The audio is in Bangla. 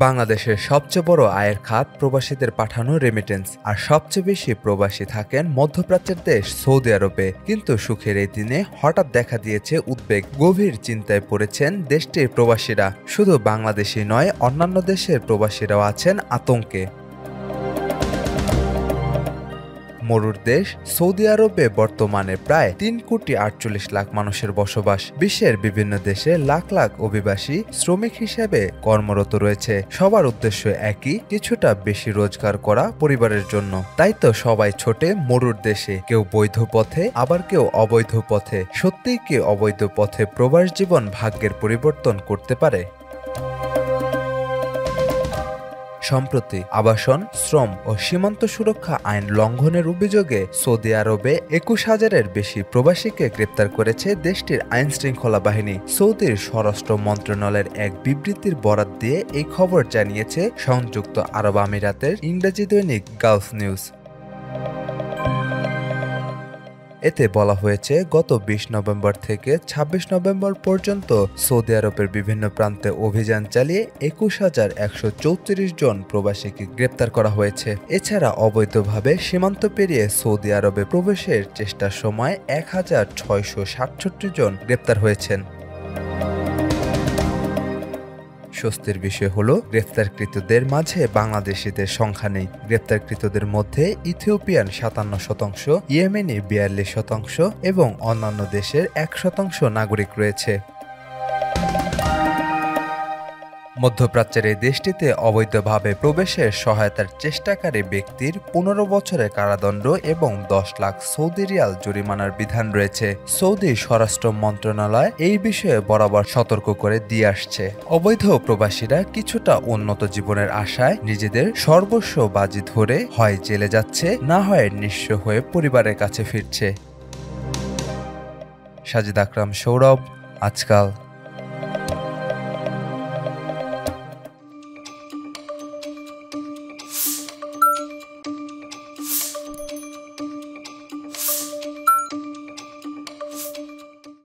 বাংলাদেশের সবচেয়ে বড় আয়ের খাত প্রবাসীদের পাঠানো রেমিটেন্স, আর সবচেয়ে বেশি প্রবাসী থাকেন মধ্যপ্রাচ্যের দেশ সৌদি আরবে। কিন্তু সুখের এই দিনে হঠাৎ দেখা দিয়েছে উদ্বেগ। গভীর চিন্তায় পড়েছেন দেশটির প্রবাসীরা। শুধু বাংলাদেশই নয়, অন্যান্য দেশের প্রবাসীরাও আছেন আতঙ্কে। মরুর দেশ সৌদি আরবে বর্তমানে প্রায় 3,48,00,000 মানুষের বসবাস। বিশ্বের বিভিন্ন দেশে লাখ লাখ অভিবাসী শ্রমিক হিসেবে কর্মরত রয়েছে। সবার উদ্দেশ্য একই, কিছুটা বেশি রোজগার করা পরিবারের জন্য। তাই তো সবাই ছোটে মরুর দেশে, কেউ বৈধ পথে, আবার কেউ অবৈধ পথে। সত্যিই কি অবৈধ পথে প্রবাস জীবন ভাগ্যের পরিবর্তন করতে পারে? সম্প্রতি আবাসন, শ্রম ও সীমান্ত সুরক্ষা আইন লঙ্ঘনের অভিযোগে সৌদি আরবে 21,000-এর বেশি প্রবাসীকে গ্রেপ্তার করেছে দেশটির আইনশৃঙ্খলা বাহিনী। সৌদির স্বরাষ্ট্র মন্ত্রণালয়ের এক বিবৃতির বরাত দিয়ে এই খবর জানিয়েছে সংযুক্ত আরব আমিরাতের ইংরেজি দৈনিক গালফ নিউজ। এতে বলা হয়েছে, গত 20 নভেম্বর থেকে 26 নভেম্বর পর্যন্ত সৌদি আরবের বিভিন্ন প্রান্তে অভিযান চালিয়ে 21,134 জন প্রবাসীকে গ্রেপ্তার করা হয়েছে। এছাড়া অবৈধভাবে সীমান্ত পেরিয়ে সৌদি আরবে প্রবেশের চেষ্টার সময় 1,667 জন গ্রেপ্তার হয়েছেন। স্বস্তির বিষয় হলো, গ্রেফতারকৃতদের মাঝে বাংলাদেশিদের সংখ্যা নেই। গ্রেফতারকৃতদের মধ্যে ইথিওপিয়ান 57%, ইয়েমেনি 42% এবং অন্যান্য দেশের 1% নাগরিক রয়েছে। মধ্যপ্রাচ্যের এই দেশটিতে অবৈধভাবে প্রবেশের সহায়তার চেষ্টাকারী ব্যক্তির 15 বছরের কারাদণ্ড এবং 10 লাখ সৌদি রিয়াল জরিমানার বিধান রয়েছে। সৌদি স্বরাষ্ট্র মন্ত্রণালয় এই বিষয়ে বরাবর সতর্ক করে দিয়ে আসছে। অবৈধ প্রবাসীরা কিছুটা উন্নত জীবনের আশায় নিজেদের সর্বস্ব বাজি ধরে হয় জেলে যাচ্ছে, না হয় নিঃস্ব হয়ে পরিবারের কাছে ফিরছে। সাজিদ আকরাম, সৌরভ, আজকাল।